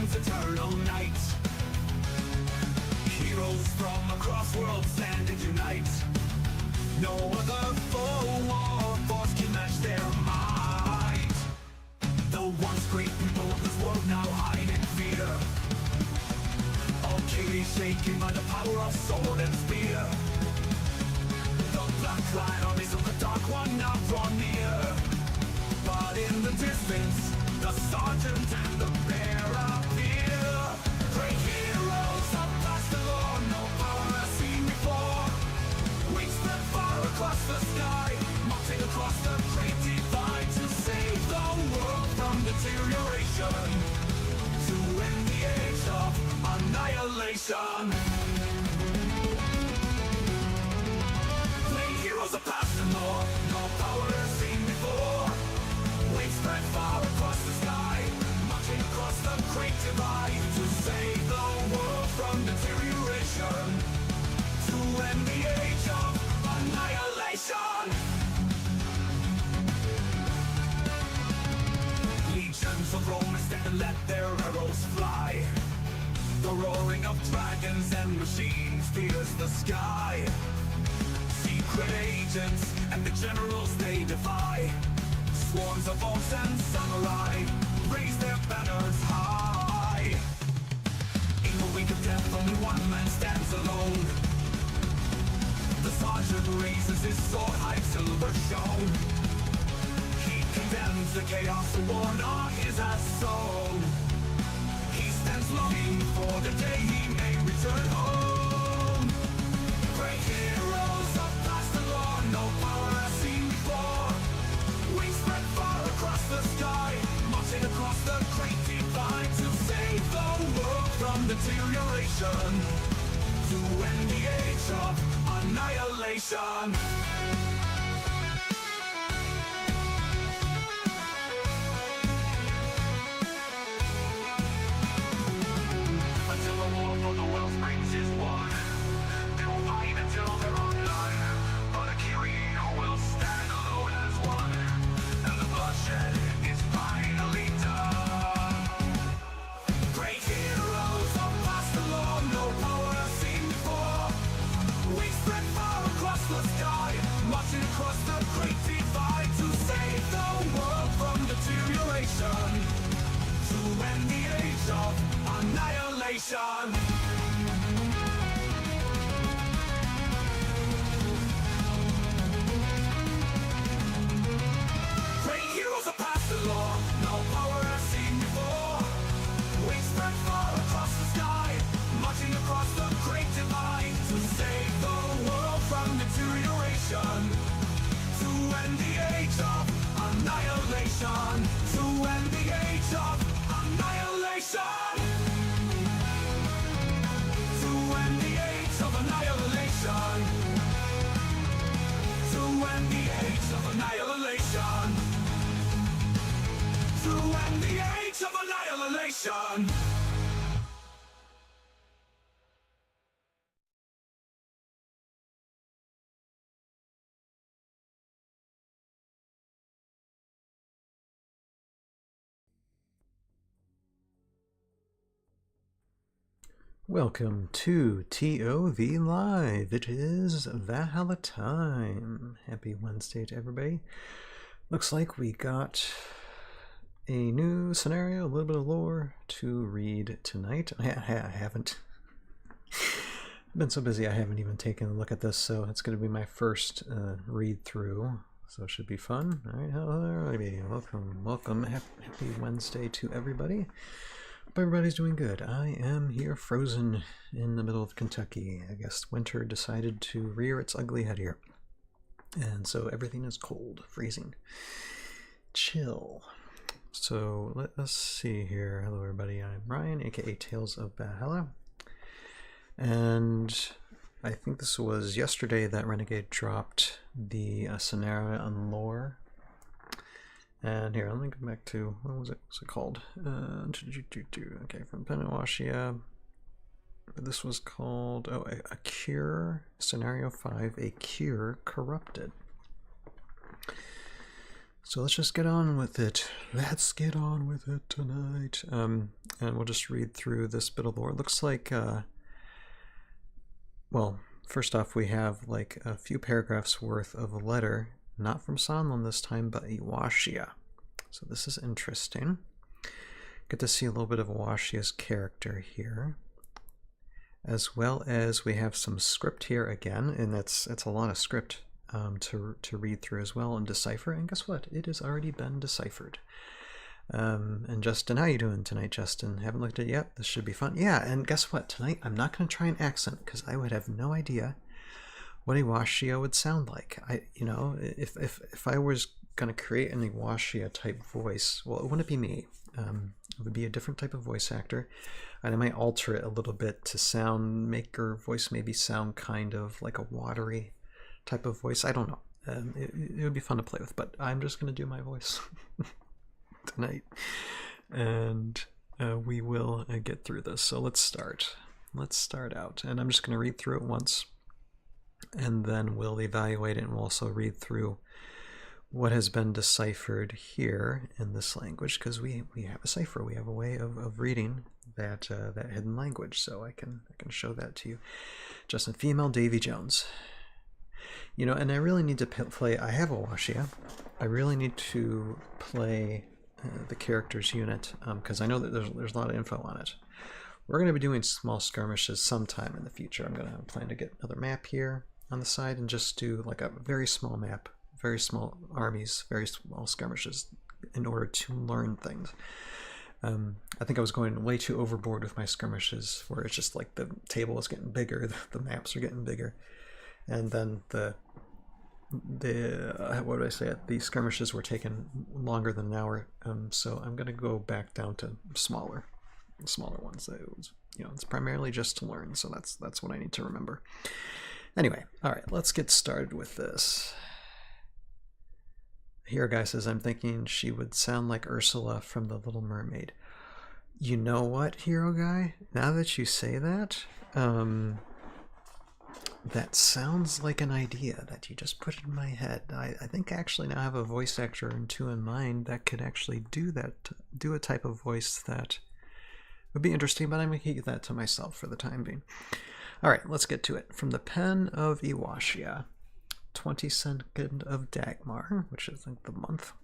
Legion's eternal night. Heroes from across worlds stand and unite. No other foe or force can match their might. The once great people of this world now hide in fear. All chaos shaken by the power of sword and spear. The black-clad armies of the Dark One now draw near. But in the distance, the sergeant and the bear appear. Great heroes of past the law, no power has seen before. Wings spread far across the sky, marching across the great divide to save the world from deterioration, to end the age of annihilation. Great heroes of past the law, no power has seen before. Wings spread far across the sky, marching across the great divide to save the world from deterioration, to end the age of annihilation. Legions of Romans stand and let their arrows fly. The roaring of dragons and machines fills the sky. Secret agents and the generals they defy. Swarms of orcs and samurai raise their banners high. In the wake of death, only one man stands alone. The sergeant raises his sword, high silver shone. He condemns the chaos the warlock is has sown. He stands longing for the day he may return home. Great heroes of past the law, no power has seen before. Wings spread far across the sky, marching across the great divide to save the world from deterioration, to end the age of annihilation. Until the war for the world's brains is won, they will fight until they're all done. But a hero will stand alone as one, and the bloodshed is finally done. Great heroes of past the law, no power has seen before. Wings spread far across the sky, marching across the great divide to save the world from deterioration, to end the age of annihilation. Great heroes of past the law, no power has seen before. Wings spread far across the sky, marching across the great divide to save the world from deterioration, to end the age of annihilation, to end the age of annihilation, to end the age of annihilation, to end the age of annihilation, to end the age of annihilation. Welcome to ToV Live. It is Valhalla time. Happy Wednesday to everybody. Looks like we got a new scenario, a little bit of lore to read tonight. I haven't been so busy I haven't even taken a look at this, so it's going to be my first read through, so it should be fun. All right, hello everybody. Welcome. Happy Wednesday to everybody. Hope everybody's doing good. I am here frozen in the middle of Kentucky. I guess winter decided to rear its ugly head here. And so everything is cold, freezing, chill. So let us see here. Hello everybody, I'm Ryan, aka Tales of Valhalla. And I think this was yesterday that Renegade dropped the scenario on lore. And here, let me go back to, what was it called? Okay, from Penawashia. This was called, oh, a Cure, Scenario 5, A Cure Corrupted. So let's just get on with it. Let's get on with it tonight. And we'll just read through this bit of lore. It looks like, well, first off, we have like a few paragraphs worth of a letter, not from Sonlen this time, but Iwashia. So this is interesting. Get to see a little bit of Iwashia's character here, as well as we have some script here again, and it's a lot of script to read through as well and decipher. And guess what? It has already been deciphered. And Justin, how you doing tonight, Justin? Haven't looked at it yet. This should be fun. Yeah, and guess what? Tonight I'm not going to try an accent because I would have no idea what Iwashia would sound like. If I was going to create an Iwashia type voice, well, it wouldn't be me. It would be a different type of voice actor, and I might alter it a little bit to make her voice maybe sound kind of like a watery type of voice. I don't know. It would be fun to play with, but I'm just going to do my voice tonight, and we will get through this. So let's start. Let's start out, and I'm just going to read through it once, and then we'll evaluate it, and we'll also read through what has been deciphered here in this language, because we have a cipher. We have a way of reading that hidden language, so I can show that to you. Justin, female Davy Jones. And I really need to play. I have Iwashia. I really need to play the characters unit because I know that there's a lot of info on it. We're going to be doing small skirmishes sometime in the future. I'm going to plan to get another map here on the side and just do like a very small map, very small armies, very small skirmishes in order to learn things. I think I was going way too overboard with my skirmishes, where it's just like the table is getting bigger, the maps are getting bigger, and then the what did I say? The skirmishes were taking longer than an hour. So I'm going to go back down to smaller ones. It's primarily just to learn, so that's what I need to remember. Anyway, all right, let's get started with this. Here, guy says, I'm thinking she would sound like Ursula from The Little Mermaid. You know what, Hero Guy? Now that you say that, that sounds like an idea that you just put in my head. I think actually now I have a voice actor or two in mind that could actually do a type of voice that would be interesting, but I'm going to keep that to myself for the time being. All right, let's get to it. From the pen of Iwashia, 22nd of Dagmar, which is like the month,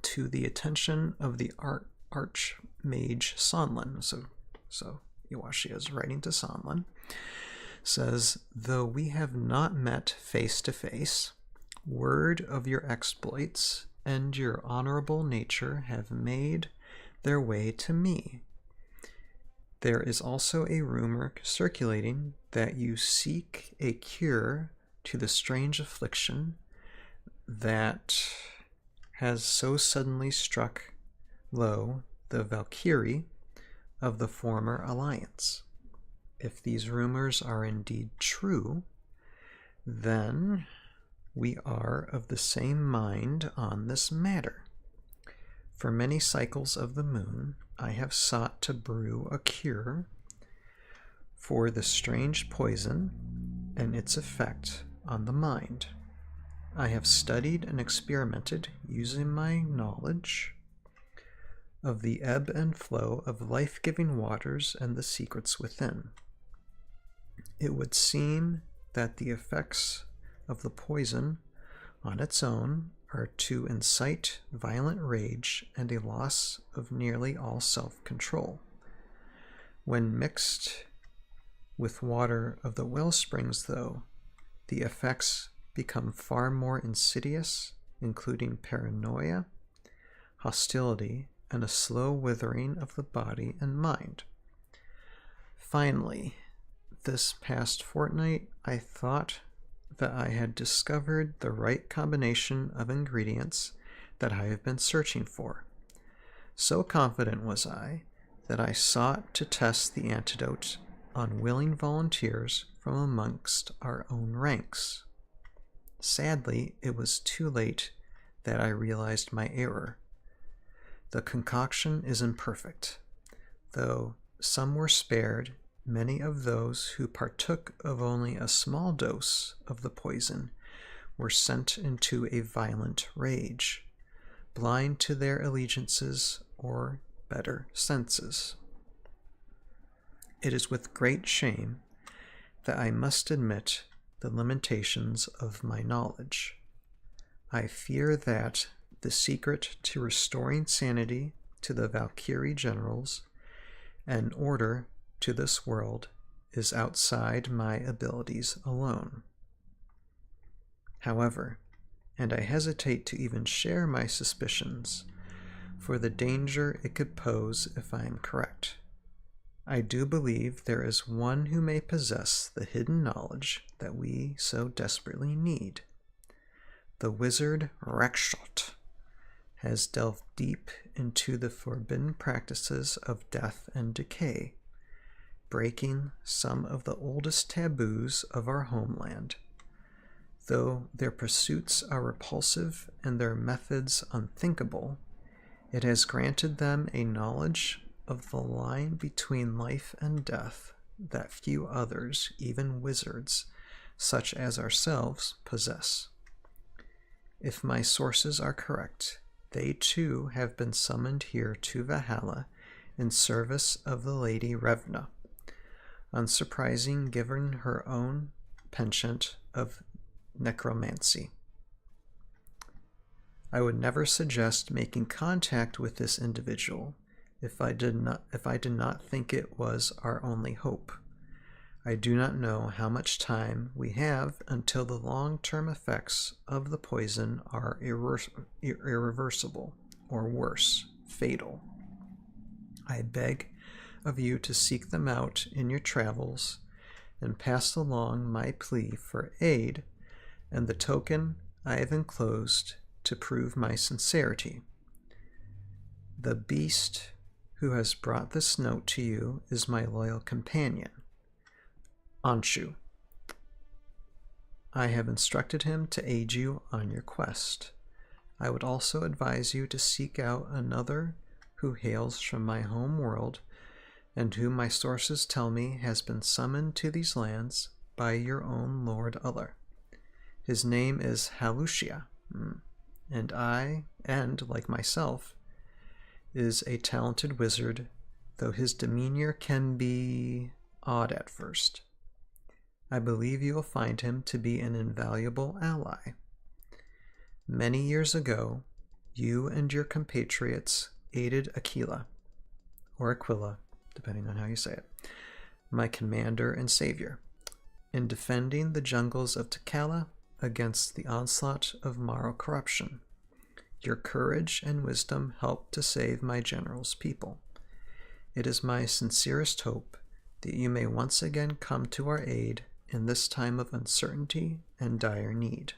to the attention of the Archmage Sonlen. So Iwashia is writing to Sonlen. Says, though we have not met face to face, word of your exploits and your honorable nature have made their way to me. There is also a rumor circulating that you seek a cure to the strange affliction that has so suddenly struck low the Valkyrie of the former alliance. If these rumors are indeed true, then we are of the same mind on this matter. For many cycles of the moon, I have sought to brew a cure for the strange poison and its effect on the mind. I have studied and experimented using my knowledge of the ebb and flow of life-giving waters and the secrets within. It would seem that the effects of the poison on its own are to incite violent rage and a loss of nearly all self-control. When mixed with water of the well springs, though, the effects become far more insidious, including paranoia, hostility, and a slow withering of the body and mind. Finally, this past fortnight, I thought that I had discovered the right combination of ingredients that I have been searching for. So confident was I that I sought to test the antidote on willing volunteers from amongst our own ranks. Sadly, it was too late that I realized my error. The concoction is imperfect, though some were spared. Many of those who partook of only a small dose of the poison were sent into a violent rage. blind to their allegiances or better senses. It is with great shame that I must admit the limitations of my knowledge. I fear that the secret to restoring sanity to the Valkyrie generals and order to this world is outside my abilities alone. However, and I hesitate to even share my suspicions, for the danger it could pose if I am correct, I do believe there is one who may possess the hidden knowledge that we so desperately need. The wizard Rakshot has delved deep into the forbidden practices of death and decay, breaking some of the oldest taboos of our homeland. Though their pursuits are repulsive and their methods unthinkable, it has granted them a knowledge of the line between life and death that few others, even wizards, such as ourselves, possess. If my sources are correct, they too have been summoned here to Valhalla in service of the Lady Revna, unsurprising given her own penchant of necromancy. I would never suggest making contact with this individual if I did not think it was our only hope. I do not know how much time we have until the long-term effects of the poison are irreversible, or worse, fatal. I beg of you to seek them out in your travels and pass along my plea for aid and the token I have enclosed to prove my sincerity. The beast who has brought this note to you is my loyal companion, Anshu. I have instructed him to aid you on your quest. I would also advise you to seek out another who hails from my home world and whom my sources tell me has been summoned to these lands by your own Lord Uller. His name is Halushia, and like myself, is a talented wizard, though his demeanor can be odd at first. I believe you will find him to be an invaluable ally. Many years ago, you and your compatriots aided Aquila, or Aquila, depending on how you say it, my commander and savior, in defending the jungles of Tekala against the onslaught of Maro corruption. Your courage and wisdom helped to save my general's people. It is my sincerest hope that you may once again come to our aid in this time of uncertainty and dire need.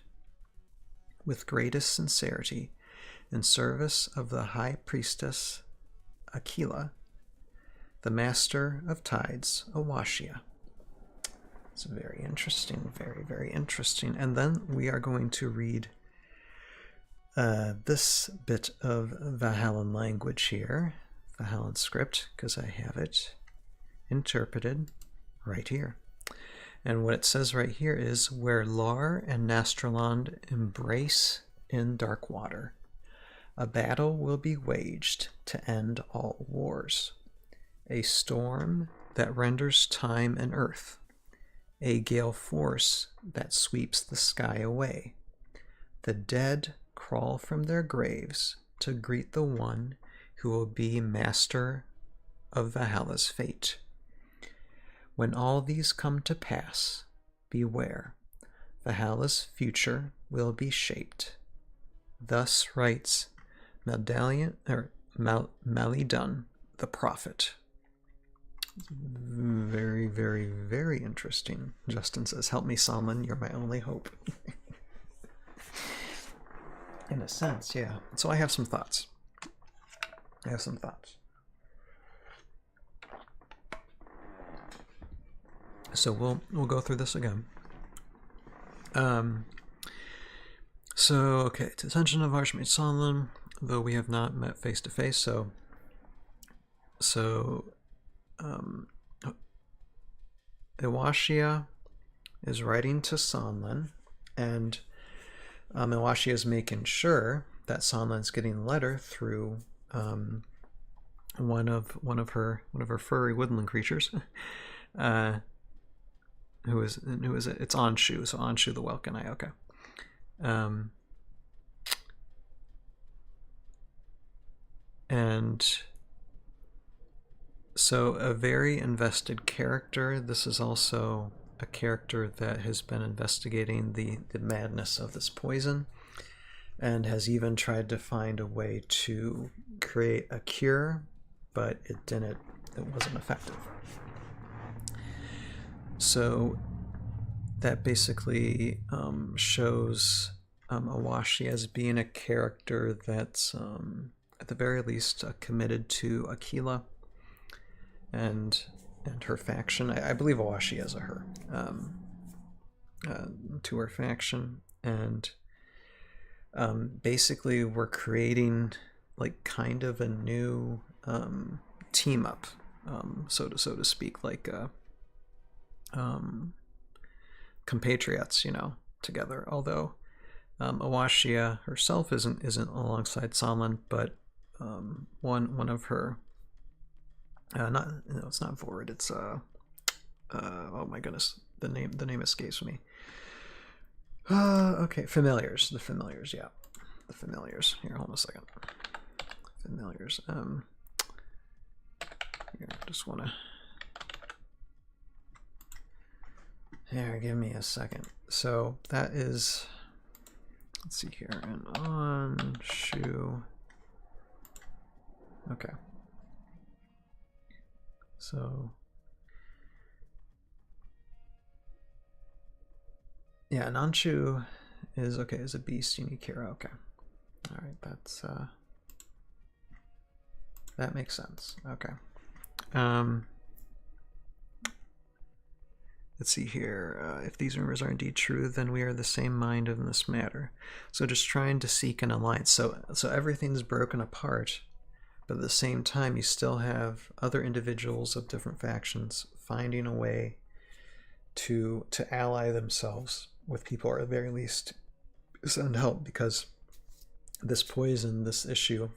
With greatest sincerity, in service of the High Priestess Aquila, the Master of Tides, Awashia. It's very interesting, very, very interesting. And then we are going to read this bit of Valhallan language here, Valhallan script, because I have it interpreted right here. And what it says right here is, where Lar and Nastraland embrace in dark water, a battle will be waged to end all wars. A storm that renders time and earth, a gale force that sweeps the sky away. The dead crawl from their graves to greet the one who will be master of Valhalla's fate. When all these come to pass, beware, Valhalla's future will be shaped. Thus writes Malidun, the prophet. Very, very, very interesting. Justin says, help me, Sonlen, you're my only hope. In a sense, yeah. So I have some thoughts. So we'll go through this again. So okay, to the attention of Archmage Sonlen, though we have not met face to face, so Awashia is writing to Sonlen, and Awashia is making sure that Sonlen's getting the letter through one of her furry woodland creatures, who is it? It's Anshu, so Anshu the Welkin. Okay. And so a very invested character. This is also a character that has been investigating the madness of this poison, and has even tried to find a way to create a cure, but it wasn't effective. So that basically shows Awashi as being a character that's at the very least committed to Aquila and her faction. I believe Awashi is a her, to her faction, and basically we're creating like kind of a new team up, so to speak, like compatriots, together. Although Awashia herself isn't alongside Sonlen, but one of her it's not Vord, it's oh my goodness, the name escapes me. Okay, familiars. The familiars, yeah. The familiars. Here, hold on a second. Familiars. Here, just wanna. Here, give me a second. So that is. Let's see here. And on shoe. Okay. So. Yeah, Nanshu is okay. Is a beast unique hero. Okay, all right. That's that makes sense. Okay. Let's see here. If these rumors are indeed true, then we are the same mind in this matter. So just trying to seek an alliance. So everything's broken apart, but at the same time, you still have other individuals of different factions finding a way to ally themselves with people, or at the very least send help, because this poison, this issue,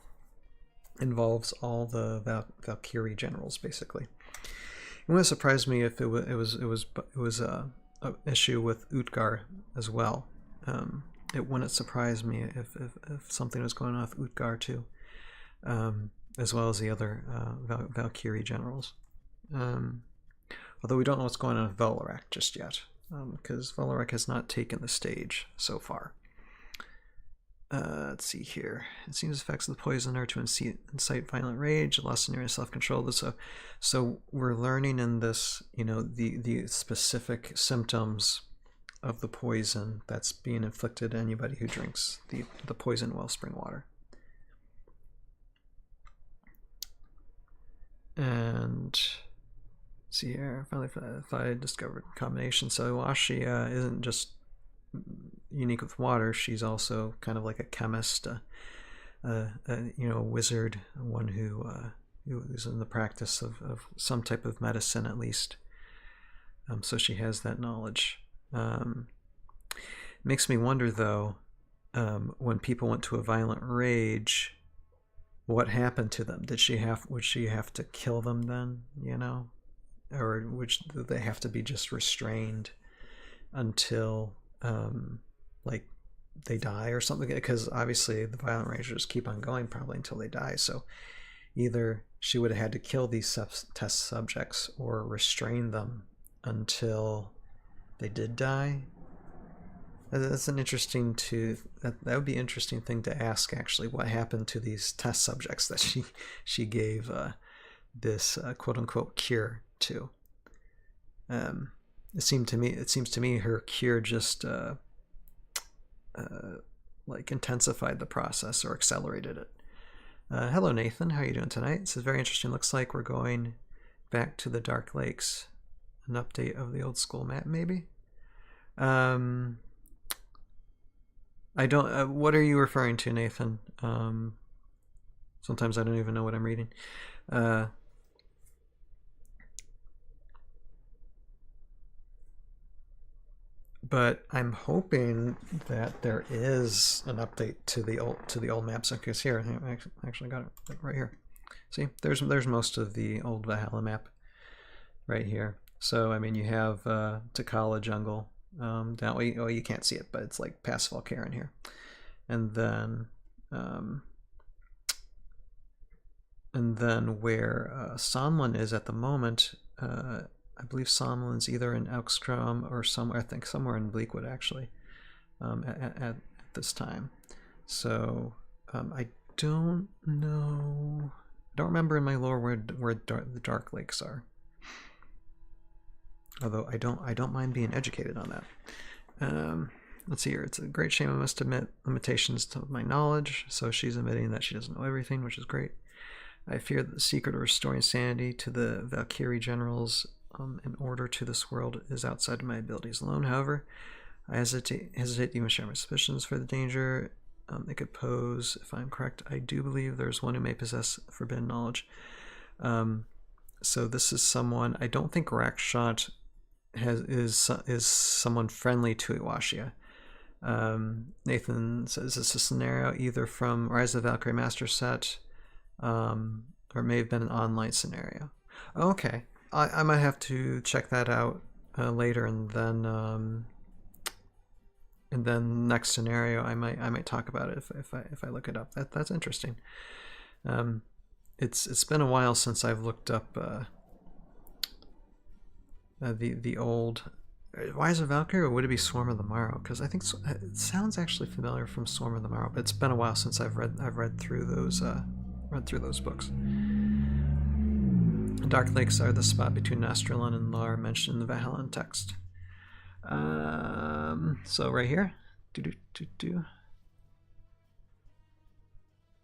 involves all the Valkyrie generals basically. It wouldn't surprise me if it was a issue with Utgar as well. It wouldn't surprise me if something was going on with Utgar too, as well as the other Valkyrie generals. Although we don't know what's going on with Valorak just yet, because Valorak has not taken the stage so far. Let's see here. It seems effects of the poison are to incite violent rage, loss of self-control. So we're learning in this, the specific symptoms of the poison that's being inflicted to anybody who drinks the poison wellspring water. And see here, finally, if I discovered combination. So Awashi isn't just unique with water. She's also kind of like a chemist, a wizard, one who's in the practice of some type of medicine at least. So she has that knowledge. Makes me wonder though, when people went to a violent rage, what happened to them? Would she have to kill them then? Or would they have to be just restrained until like they die or something? Because obviously the violent ragers keep on going probably until they die. So either she would have had to kill these test subjects or restrain them until they did die. That's an interesting that would be an interesting thing to ask, actually. What happened to these test subjects that she gave this quote unquote cure to? It seems to me her cure just like intensified the process or accelerated it. Hello Nathan, how are you doing tonight? This is very interesting. Looks like we're going back to the Dark Lakes. An update of the old school map, maybe. I don't. What are you referring to, Nathan? Sometimes I don't even know what I'm reading. but I'm hoping that there is an update to the old maps. Okay, here I actually got it right here. See, there's most of the old Valhalla map right here. So I mean, you have Takala Jungle down. Well, you can't see it, but it's like past Valkyrin here, and then where Sonlen is at the moment. I believe Sonlen's either in Elkstrom or somewhere. I think somewhere in Bleakwood actually. At this time, so I don't know. I don't remember in my lore where the Dark Lakes are. Although I don't mind being educated on that. Let's see here. It's a great shame I must admit limitations to my knowledge. So she's admitting that she doesn't know everything, which is great. I fear that the secret of restoring sanity to the Valkyrie generals in order to this world is outside of my abilities alone. However, I hesitate to even share my suspicions for the danger it could pose. If I'm correct, I do believe there's one who may possess forbidden knowledge. So this is someone. I don't think Rakshot is someone friendly to Iwashia. Nathan says it's a scenario either from Rise of the Valkyrie Master set, or it may have been an online scenario. Okay, I might have to check that out later, and then next scenario I might talk about it if I look it up. That's interesting. It's been a while since I've looked up the old. Why is it Valkyrie, or would it be Swarm of the Morrow? Because I think it sounds actually familiar from Swarm of the Morrow, but it's been a while since I've read through those books. Dark Lakes are the spot between Nastrelon and Lar mentioned in the Valhallan text. So right here,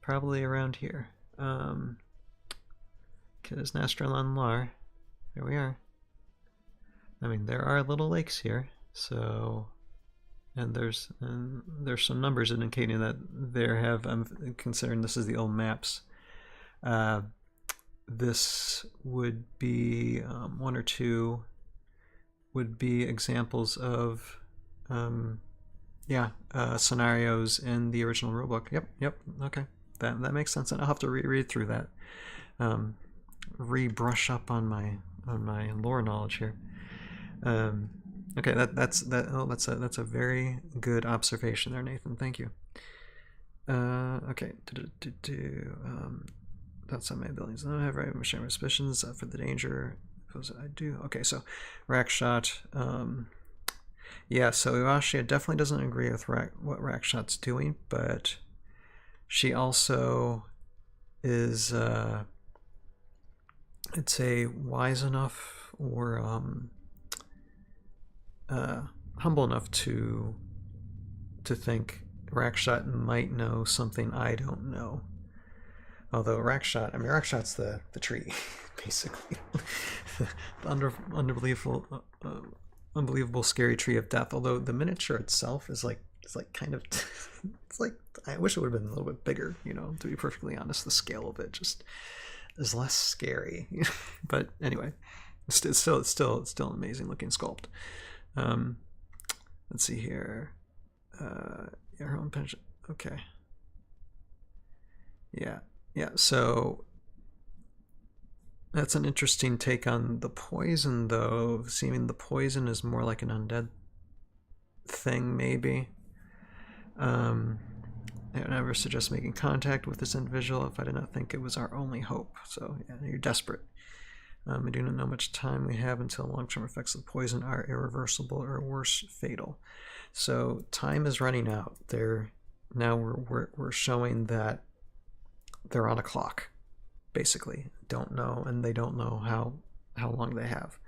probably around here. Because Nastrelon Lar, there we are. I mean, there are little lakes here, so, and there's some numbers indicating that there have. I'm considering this is the old maps. This would be one or two would be examples of scenarios in the original rulebook. Yep. Okay, that makes sense, and I'll have to reread through that, rebrush up on my lore knowledge here. Okay, that's a very good observation there, Nathan. Thank you. Okay. That's on my abilities. I don't have very much suspicions for the danger. I do. Okay, so Rakshot. Yeah, so Iwashia definitely doesn't agree with what Rakshot's doing, but she also is, I'd say, wise enough or humble enough to think Rakshot might know something I don't know. Although Rakshot's the tree, basically. The unbelievable scary tree of death. Although the miniature itself is kind of it's like, I wish it would have been a little bit bigger, to be perfectly honest. The scale of it just is less scary. But anyway, it's still an amazing looking sculpt. Let's see here. Her own pension. Okay. Yeah, so that's an interesting take on the poison, though, seeming the poison is more like an undead thing, maybe. I would never suggest making contact with this individual if I did not think it was our only hope. So, yeah, you're desperate. I do not know much time we have until long-term effects of the poison are irreversible or worse, fatal. So time is running out. Now we're showing that they're on a clock, basically. They don't know how long they have.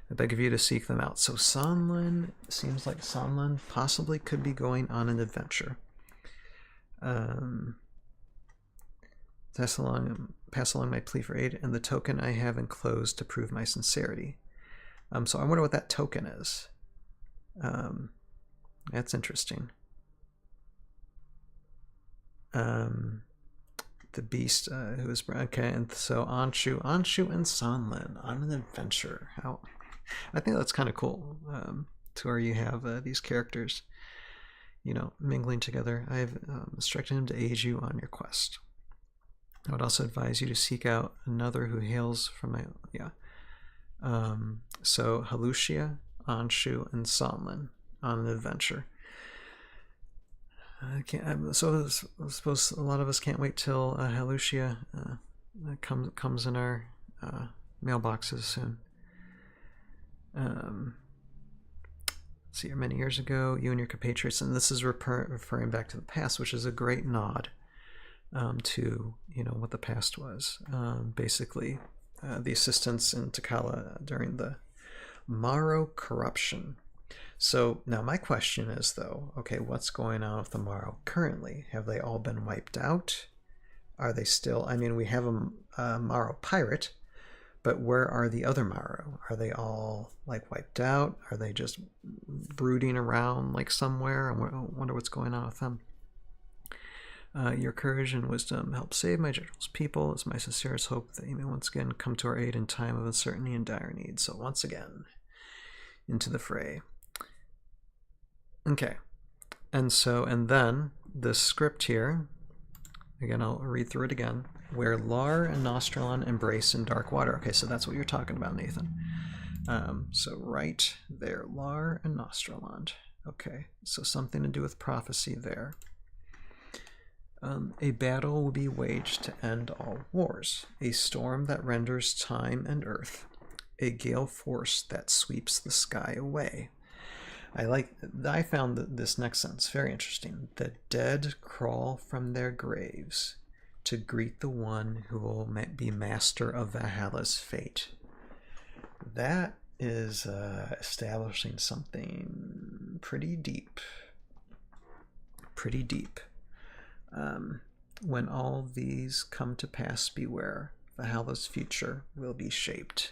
I beg of you to seek them out. So Sonlen, seems like Sonlen possibly could be going on an adventure. Pass along my plea for aid and the token I have enclosed to prove my sincerity. So I wonder what that token is. That's interesting. The beast who is okay, and so Anshu and Sonlen on an adventure. I think that's kind of cool. to where you have these characters, you know, mingling together. I've instructed him to aid you on your quest. I would also advise you to seek out another who hails from my so Halushia, Anshu, and Sonlen on an adventure. I suppose a lot of us can't wait till Halushia comes in our mailboxes soon. See, many years ago, you and your compatriots, and this is referring back to the past, which is a great nod to, you know, what the past was. Basically, the assistance in Takala during the Morrow corruption. So now my question is, though, okay, what's going on with the Morrow currently? Have they all been wiped out? Are they still, I mean, we have a Morrow pirate, but where are the other Morrow? Are they all like wiped out? Are they just brooding around like somewhere? I wonder what's going on with them. Your courage and wisdom help save my general's people. It's my sincerest hope that you may once again come to our aid in time of uncertainty and dire need. So once again, into the fray. Okay, and then this script here, again, I'll read through it again. Where Lar and Nostralon embrace in dark water. Okay, so that's what you're talking about, Nathan. So right there, Lar and Nostralon. Okay, so something to do with prophecy there. A battle will be waged to end all wars. A storm that renders time and earth. A gale force that sweeps the sky away. I found this next sentence very interesting. The dead crawl from their graves to greet the one who will be master of Valhalla's fate. That is establishing something pretty deep. Pretty deep. When all these come to pass, beware. Valhalla's future will be shaped.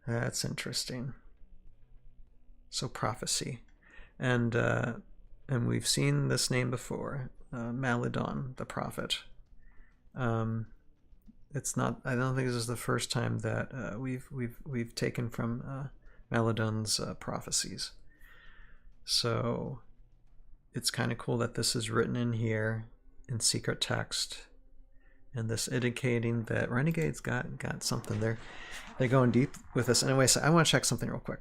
That's interesting. So prophecy, and we've seen this name before, Maladon, the prophet. It's not. I don't think this is the first time that we've taken from Maladon's prophecies. So it's kind of cool that this is written in here in secret text, and this indicating that Renegade's got something there. They're going deep with this. Anyway, so I want to check something real quick.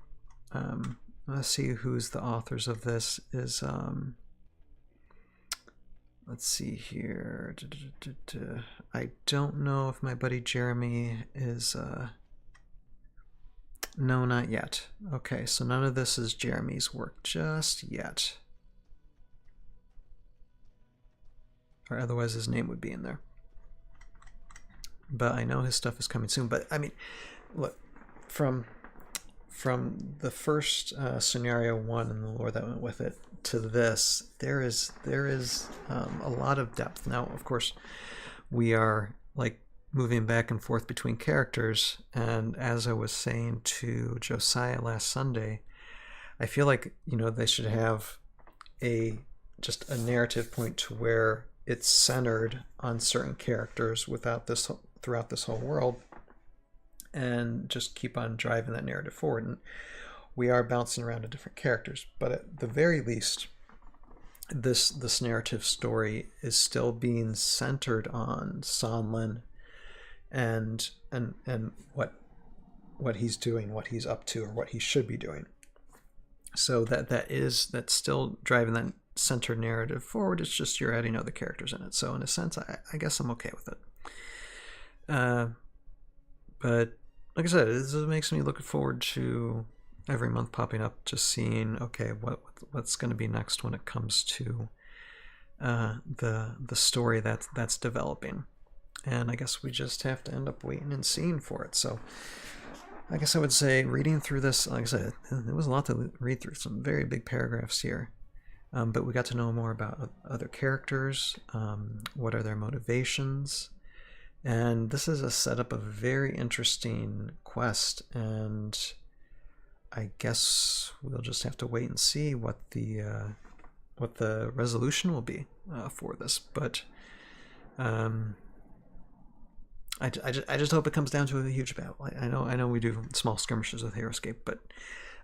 Let's see who's the authors of this. Is let's see here. I don't know if my buddy Jeremy is no, not yet. Okay, so none of this is Jeremy's work just yet, or otherwise his name would be in there. But I know his stuff is coming soon. But I mean, look, from the first scenario 1 and the lore that went with it to this, there is a lot of depth. Now, of course, we are like moving back and forth between characters, and as I was saying to Josiah last Sunday, I feel like, you know, they should have just a narrative point to where it's centered on certain characters throughout this whole world, and just keep on driving that narrative forward. And we are bouncing around to different characters, but at the very least, this narrative story is still being centered on Sonlen and what he's doing, what he's up to, or what he should be doing. So that's still driving that center narrative forward. It's just you're adding other characters in it. So in a sense, I guess I'm okay with it. But like I said, this makes me look forward to every month popping up, just seeing, okay, what's going to be next when it comes to the story that's developing. And I guess we just have to end up waiting and seeing for it. So I guess I would say reading through this, like I said, there was a lot to read through, some very big paragraphs here. But we got to know more about other characters, what are their motivations. And this is a setup of a very interesting quest, and I guess we'll just have to wait and see what the resolution will be for this. But I just hope it comes down to a huge battle. I know we do small skirmishes with Heroscape, but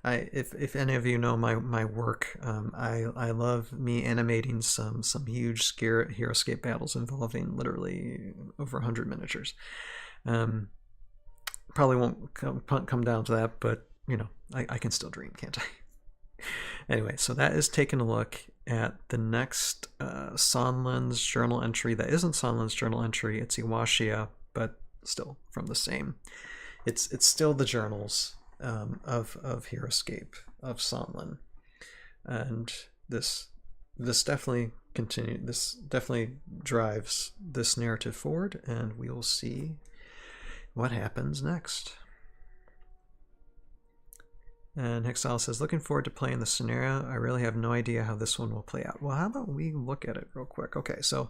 If any of you know my work, I love me animating some huge Heroscape battles involving literally over 100 miniatures. Probably won't come down to that, but you know, I can still dream, can't I? Anyway, so that is taking a look at the next Sonlen's journal entry that isn't Sonlen's journal entry. It's Iwashia, but still from the same. It's still the journals of Heroscape of Sonlen, and this definitely drives this narrative forward, and we will see what happens next. And Hexal says, looking forward to playing the scenario. I really have no idea how this one will play out. Well, how about we look at it real quick? Okay, so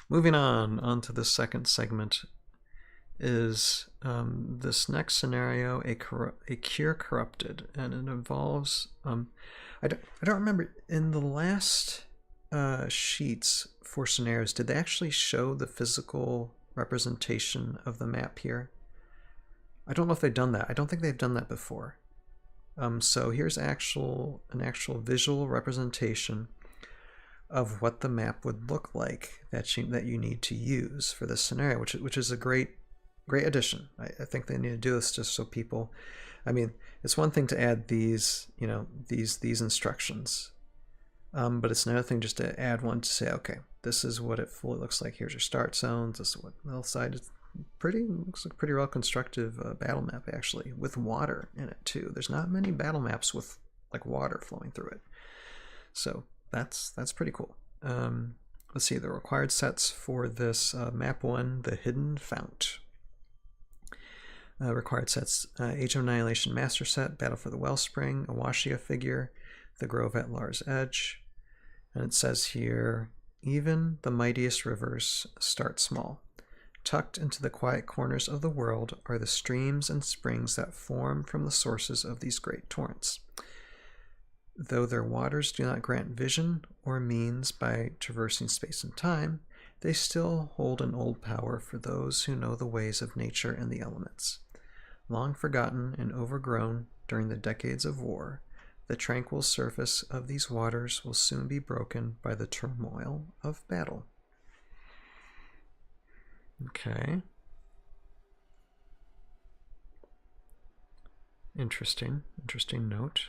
moving on to the second segment is this next scenario, a cure corrupted, and it involves I don't remember in the last sheets for scenarios, did they actually show the physical representation of the map here? I don't know if they've done that. I don't think they've done that before. So here's an actual visual representation of what the map would look like that you need to use for this scenario, which is a great addition. I think they need to do this just so people, I mean, it's one thing to add these, you know, these instructions, but it's another thing just to add one to say, okay, this is what it fully looks like. Here's your start zones. This is what middle side is. Looks like a pretty well constructive battle map, actually, with water in it too. There's not many battle maps with like water flowing through it, so that's pretty cool. Let's see the required sets for this map 1, the Hidden Fount. Required sets: Age of Annihilation Master Set, Battle for the Wellspring, a Washia figure, the Grove at Lars Edge, and it says here, even the mightiest rivers start small. Tucked into the quiet corners of the world are the streams and springs that form from the sources of these great torrents. Though their waters do not grant vision or means by traversing space and time, they still hold an old power for those who know the ways of nature and the elements. Long forgotten and overgrown during the decades of war, the tranquil surface of these waters will soon be broken by the turmoil of battle. Okay. Interesting note.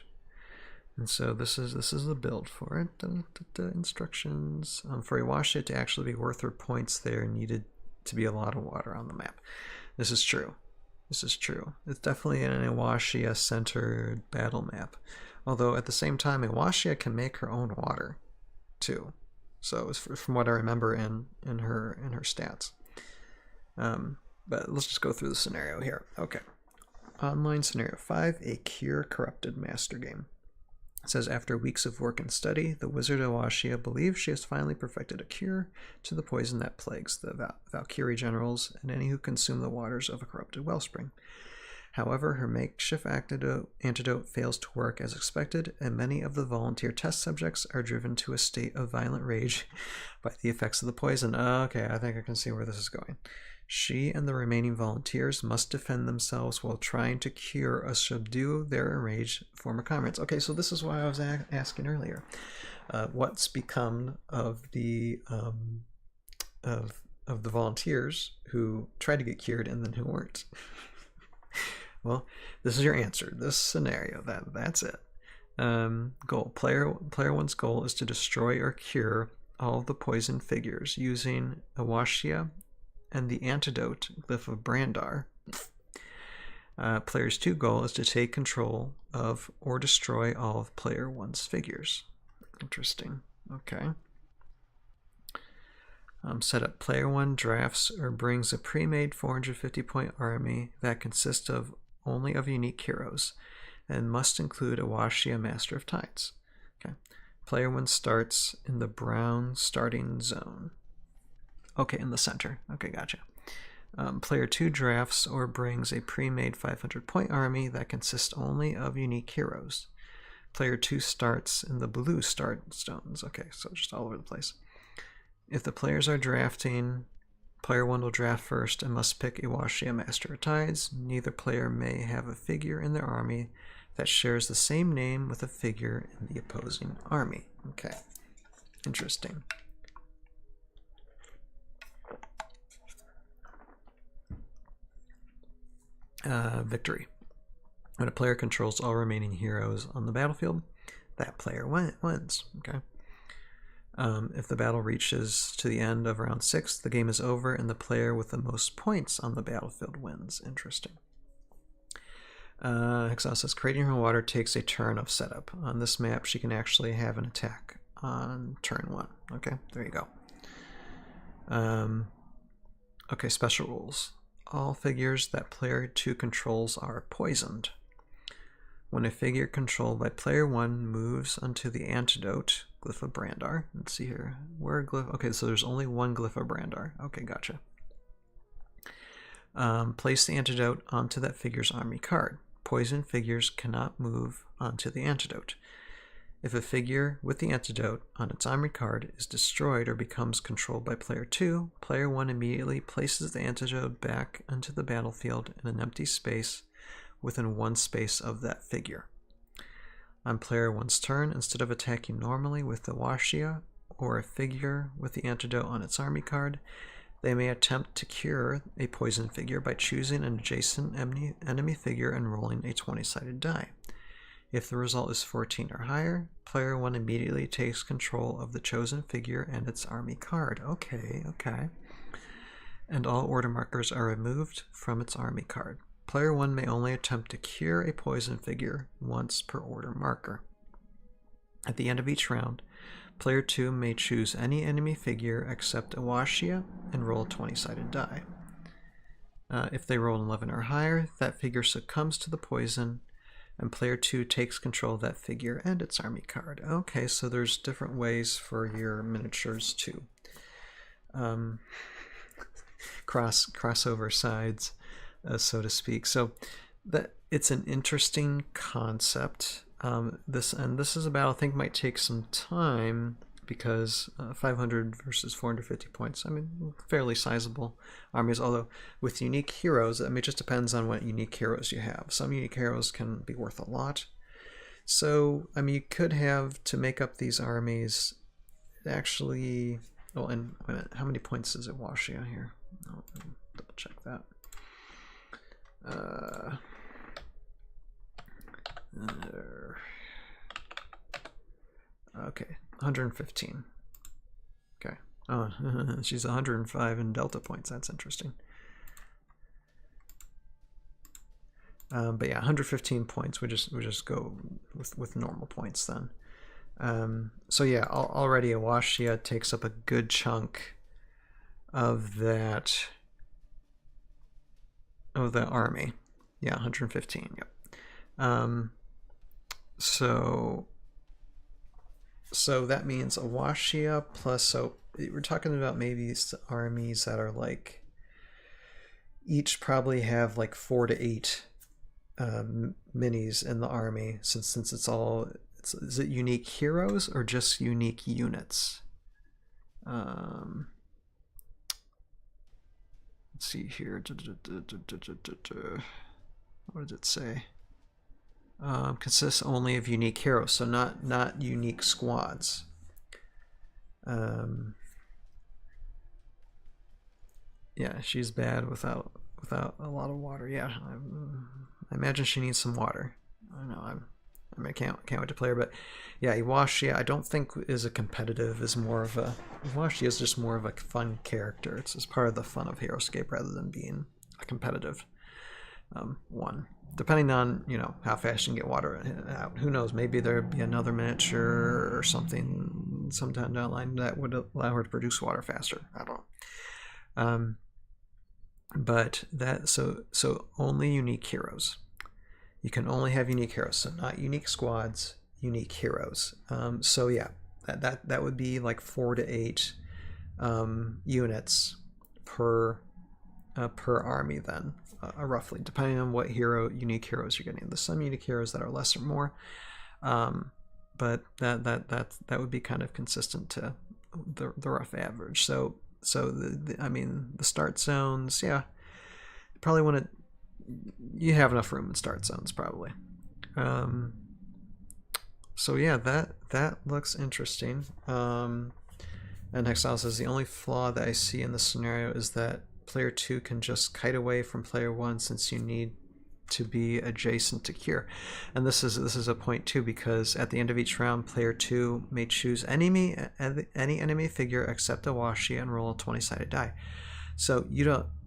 And so this is the build for it. The instructions for Iwashia to actually be worth her points, there needed to be a lot of water on the map. This is true. It's definitely an Iwashia centered battle map. Although at the same time, Iwashia can make her own water too. So from what I remember in her stats. But let's just go through the scenario here. Okay. Online scenario 5, a cure corrupted master game. It says, after weeks of work and study, the wizard Iwashia believes she has finally perfected a cure to the poison that plagues the Valkyrie generals and any who consume the waters of a corrupted wellspring. However, her makeshift antidote fails to work as expected, and many of the volunteer test subjects are driven to a state of violent rage by the effects of the poison. Okay, I think I can see where this is going. She and the remaining volunteers must defend themselves while trying to cure or subdue their enraged former comrades. Okay, so this is why I was asking earlier. What's become of the volunteers who tried to get cured and then who weren't? Well, this is your answer. This scenario, that's it. Goal. Player 1's goal is to destroy or cure all of the poison figures using Iwashia and the antidote glyph of Brandar. Player's 2 goal is to take control of or destroy all of player 1's figures. Interesting. Okay. Setup. Player 1 drafts or brings a pre-made 450-point army that consists of only of unique heroes and must include a Iwashia Master of Tides. Okay. Player 1 starts in the brown starting zone. Okay, in the center. Okay, gotcha. Player 2 drafts or brings a pre-made 500-point army that consists only of unique heroes. Player 2 starts in the blue start stones. Okay, so just all over the place. If the players are drafting, player 1 will draft first and must pick Iwashia Master of Tides. Neither player may have a figure in their army that shares the same name with a figure in the opposing army. Okay, interesting. Victory. When a player controls all remaining heroes on the battlefield, that player wins. Okay. If the battle reaches to the end of round 6, the game is over and the player with the most points on the battlefield wins. Interesting. Hexal says, creating her water takes a turn of setup. On this map, she can actually have an attack on turn 1. Okay, there you go. Okay, special rules. All figures that player 2 controls are poisoned. When a figure controlled by player 1 moves onto the antidote, Glyph of Brandar. Let's see here. Where Glyph? Okay, so there's only one Glyph of Brandar. Okay, gotcha. Place the antidote onto that figure's army card. Poison figures cannot move onto the antidote. If a figure with the antidote on its army card is destroyed or becomes controlled by player 2, player 1 immediately places the antidote back onto the battlefield in an empty space within 1 space of that figure. On player 1's turn, instead of attacking normally with the Washia or a figure with the antidote on its army card, they may attempt to cure a poison figure by choosing an adjacent enemy figure and rolling a 20-sided die. If the result is 14 or higher, player 1 immediately takes control of the chosen figure and its army card. Okay. And all order markers are removed from its army card. Player 1 may only attempt to cure a poison figure once per order marker. At the end of each round, player 2 may choose any enemy figure except a Washia and roll a 20-sided die. If they roll an 11 or higher, that figure succumbs to the poison, and player 2 takes control of that figure and its army card. Okay, so there's different ways for your miniatures to crossover sides, so to speak. So that it's an interesting concept. This is about, I think, might take some time because 500 versus 450 points. I mean, fairly sizable armies. Although with unique heroes, I mean, it just depends on what unique heroes you have. Some unique heroes can be worth a lot. So I mean, you could have to make up these armies. Actually, oh, and wait a minute, how many points does it Washia here? I'll double check that. Okay, 115. Okay. Oh, she's 105 in delta points. That's interesting. But yeah, 115 points. We just go with normal points then. So yeah, already a Washia takes up a good chunk of that army. Yeah, 115. Yep. So that means a Washia plus, so we're talking about maybe armies that are like, each probably have like 4 to 8 minis in the army, since it's all, is it unique heroes or just unique units? Let's see here. What did it say? Consists only of unique heroes, so not unique squads. Yeah, she's bad without a lot of water. Yeah, I imagine she needs some water. I know. I mean, I can't wait to play her. But yeah, Iwashia, I don't think is a competitive. Is more of a, Iwashia is just more of a fun character. It's just part of the fun of Heroscape rather than being a competitive one. Depending on, you know, how fast you can get water out. Who knows? Maybe there'd be another miniature or something sometime down the line that would allow her to produce water faster. I don't know. But that, so only unique heroes. You can only have unique heroes, so not unique squads, unique heroes. So yeah, that would be like 4 to 8 units per army then. Roughly, depending on what unique heroes you're getting. There's some unique heroes that are less or more, but that would be kind of consistent to the rough average. So I mean, the start zones, yeah, probably you have enough room in start zones probably. So yeah, that looks interesting. And Hexile says the only flaw that I see in this scenario is that player 2 can just kite away from player 1 since you need to be adjacent to cure. And this is a point too, because at the end of each round, player 2 may choose any enemy figure except a Washia and roll a 20-sided die. So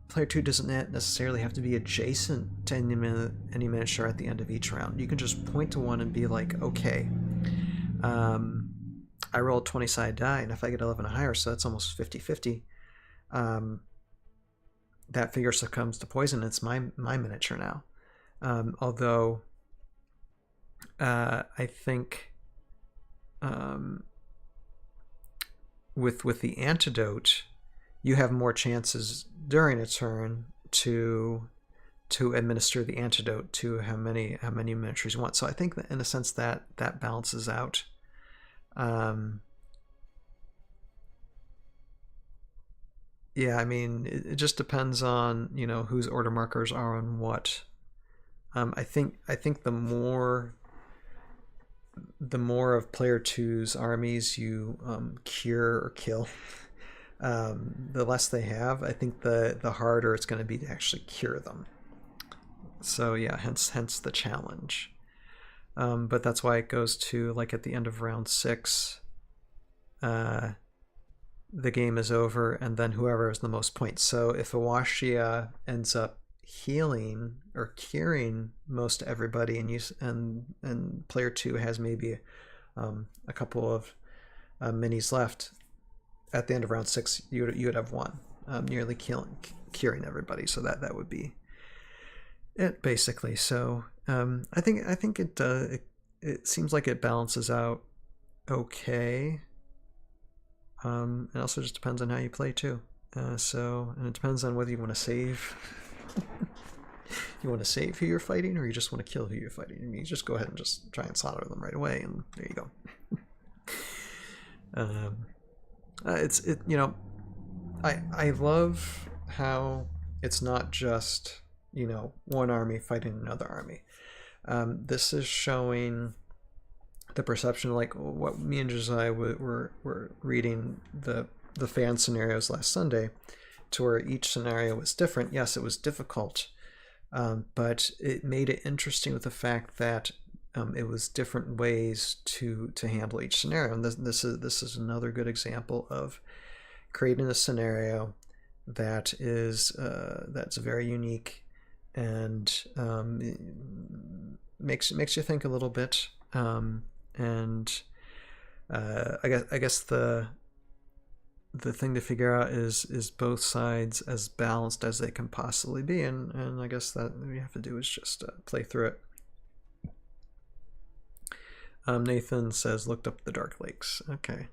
player 2 doesn't necessarily have to be adjacent to any miniature at the end of each round. You can just point to one and be like, okay, I roll a 20-sided die, and if I get 11 or higher, so that's almost 50-50, that figure succumbs to poison. It's my miniature now. Although I think with the antidote, you have more chances during a turn to administer the antidote to how many miniatures you want. So I think that in a sense that balances out. Yeah, I mean, it just depends on, you know, whose order markers are on what. I think the more of player 2's armies you cure or kill, the less they have. I think the harder it's going to be to actually cure them. So yeah, hence the challenge. But that's why it goes to, like, at the end of round 6, the game is over, and then whoever has the most points. So if a Washia ends up healing or curing most everybody, and player 2 has maybe a couple of minis left, at the end of round 6 you would have won, nearly curing everybody. So that would be it basically. So I think it seems like it balances out okay. It also just depends on how you play too. And it depends on whether you want to save. You want to save who you're fighting, or you just want to kill who you're fighting. I mean, you just go ahead and just try and slaughter them right away, and there you go. You know, I love how it's not just, you know, one army fighting another army. This is showing the perception, like what me and Josiah were reading the fan scenarios last Sunday, to where each scenario was different. Yes, it was difficult, but it made it interesting with the fact that it was different ways to handle each scenario. And this is another good example of creating a scenario that is that's very unique, and makes you think a little bit. And I guess the thing to figure out is both sides as balanced as they can possibly be, and I guess that what you have to do is just play through it. Nathan says, looked up the Dark Lakes. Okay.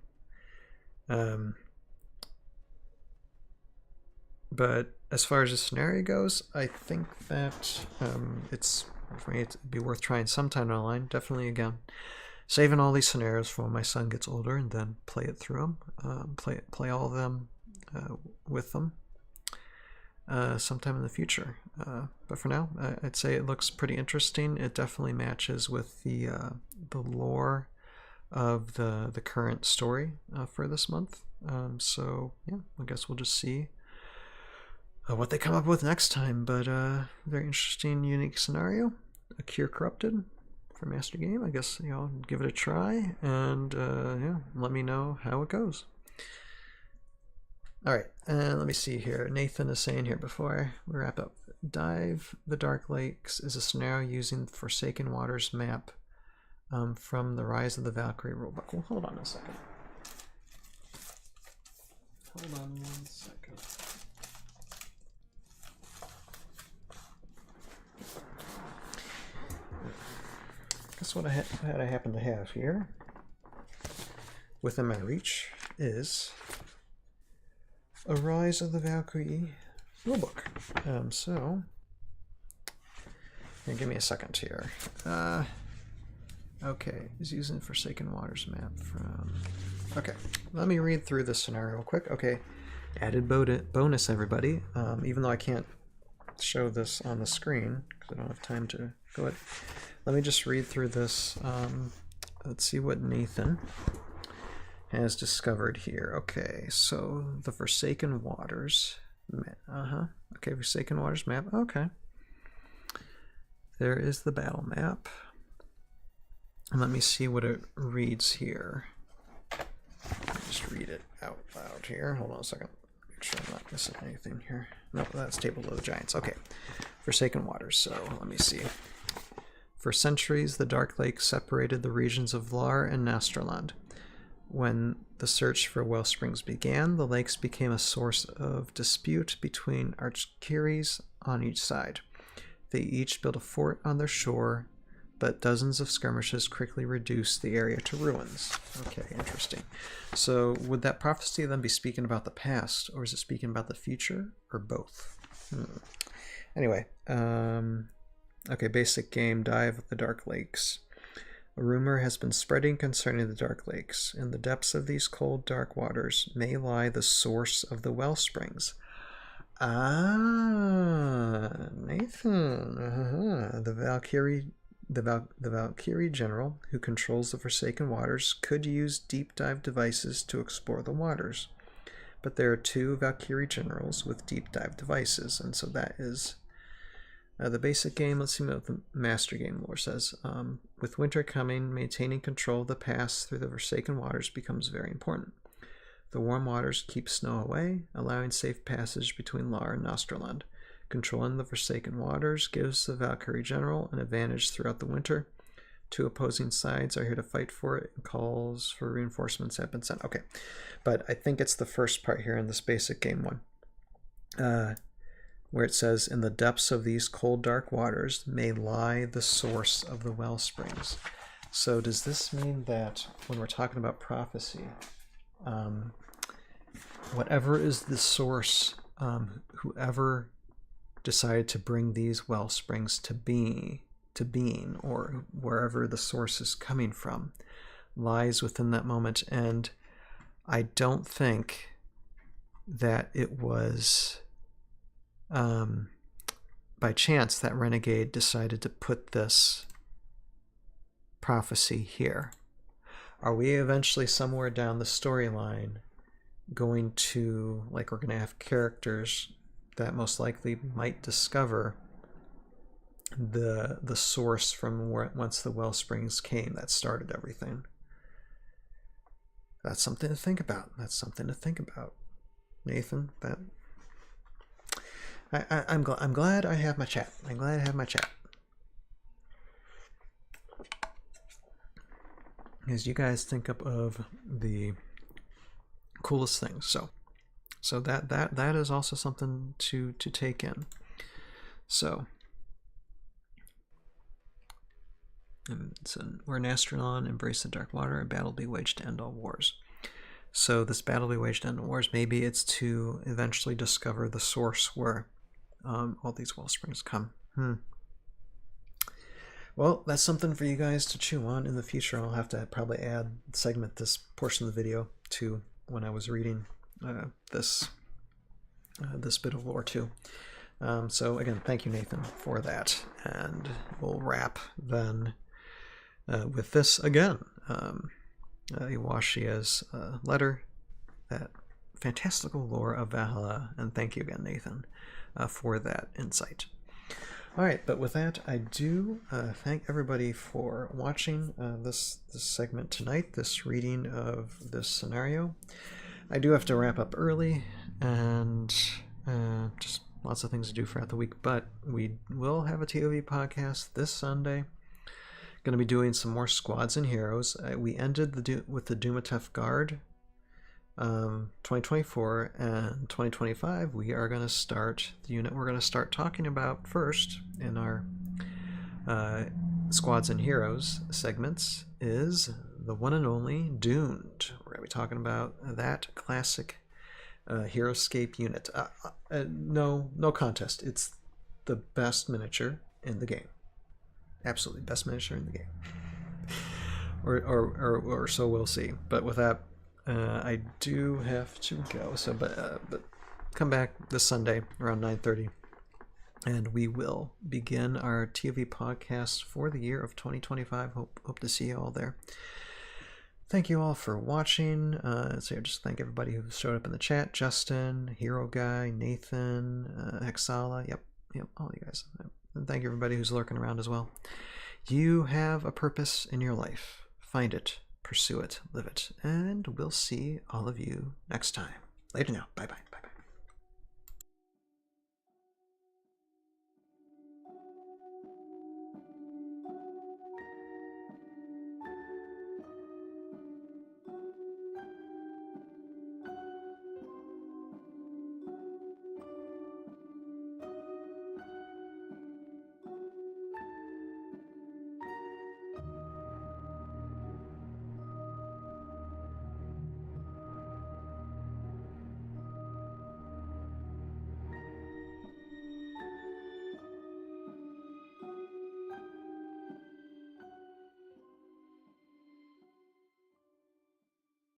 But as far as the scenario goes, I think that it's, for me, it'd be worth trying sometime online. Definitely, again, saving all these scenarios for when my son gets older, and then play it through them, play all of them with them sometime in the future. But for now, I'd say it looks pretty interesting. It definitely matches with the lore of the current story for this month. So yeah, I guess we'll just see what they come up with next time. But very interesting, unique scenario. A Cure Corrupted for Master Game. I guess, you know, give it a try, and yeah, let me know how it goes. All right, and let me see here. Nathan is saying here before we wrap up, Dive the Dark Lakes is a scenario using the Forsaken Waters map from the Rise of the Valkyrie rulebook. Well, hold on a second. Hold on 1 second. Guess what I happen to have here within my reach is a Rise of the Valkyrie rulebook. So, give me a second here. Okay, is using Forsaken Waters map from. Okay, let me read through this scenario real quick. Okay, added bonus, everybody. Even though I can't show this on the screen because I don't have time to go it. Let me just read through this. Let's see what Nathan has discovered here. Okay, so the Forsaken Waters. Okay, Forsaken Waters map. Okay. There is the battle map. And let me see what it reads here. Let me just read it out loud here. Hold on a second. Make sure I'm not missing anything here. No, that's Table of the Giants. Okay. Forsaken Waters. So let me see. For centuries, the Dark Lake separated the regions of Vlar and Nastraland. When the search for wellsprings began, the lakes became a source of dispute between Archkiris on each side. They each built a fort on their shore, but dozens of skirmishes quickly reduced the area to ruins. Okay, interesting. So would that prophecy then be speaking about the past, or is it speaking about the future, or both? Anyway, okay, basic game, Dive of the Dark Lakes. A rumor has been spreading concerning the Dark Lakes. In the depths of these cold, dark waters may lie the source of the wellsprings. Ah, Nathan. The Valkyrie general who controls the Forsaken Waters could use deep dive devices to explore the waters. But there are 2 Valkyrie generals with deep dive devices, and so that is the basic game. Let's see what the master game lore says. With winter coming, maintaining control of the pass through the Forsaken Waters becomes very important. The warm waters keep snow away, allowing safe passage between Lar and Nostraland. Controlling the Forsaken Waters gives the Valkyrie General an advantage throughout the winter. 2 opposing sides are here to fight for it, and calls for reinforcements have been sent. Okay, but I think it's the first part here in this basic game one. Where it says, in the depths of these cold, dark waters may lie the source of the wellsprings. So does this mean that when we're talking about prophecy, whatever is the source, whoever decided to bring these wellsprings to being, or wherever the source is coming from, lies within that moment? And I don't think that it was by chance that Renegade decided to put this prophecy here. Are we eventually somewhere down the storyline going to, like, we're going to have characters that most likely might discover the source from where, once the wellsprings came that started everything? That's something to think about. That's something to think about, Nathan. That I'm glad I have my chat. I'm glad I have my chat. As you guys think up of the coolest things. So that is also something to take in. So where Nastranon embrace the dark water, a battle be waged to end all wars. So this battle be waged to end all wars, maybe it's to eventually discover the source where all these wellsprings come. Well, that's something for you guys to chew on in the future. I'll have to probably segment this portion of the video to when I was reading this bit of lore too. So again, thank you, Nathan, for that. And we'll wrap then with this again. Iwashia's letter, that fantastical lore of Valhalla, and thank you again, Nathan, for that insight. All right, but with that, I do thank everybody for watching this segment tonight, this reading of this scenario. I do have to wrap up early, and just lots of things to do throughout the week, but we will have a ToV podcast this Sunday. Going to be doing some more Squads and Heroes. We ended with the Dumatef Guard 2024, and 2025 we are going to start the unit we're going to start talking about first in our Squads and Heroes segments is the one and only Doomed. We're going to be talking about that classic Heroscape unit. No contest. It's the best miniature in the game. Absolutely best miniature in the game. Or so we'll see. But with that, I do have to go. So, but come back this Sunday around 9:30 And we will begin our ToV podcast for the year of 2025. Hope to see you all there. Thank you all for watching. So just thank everybody who showed up in the chat. Justin, Hero Guy, Nathan, Hexala. Yep, all you guys. And thank you everybody who's lurking around as well. You have a purpose in your life. Find it, pursue it, live it, and we'll see all of you next time. Later now. Bye-bye. Bye-bye.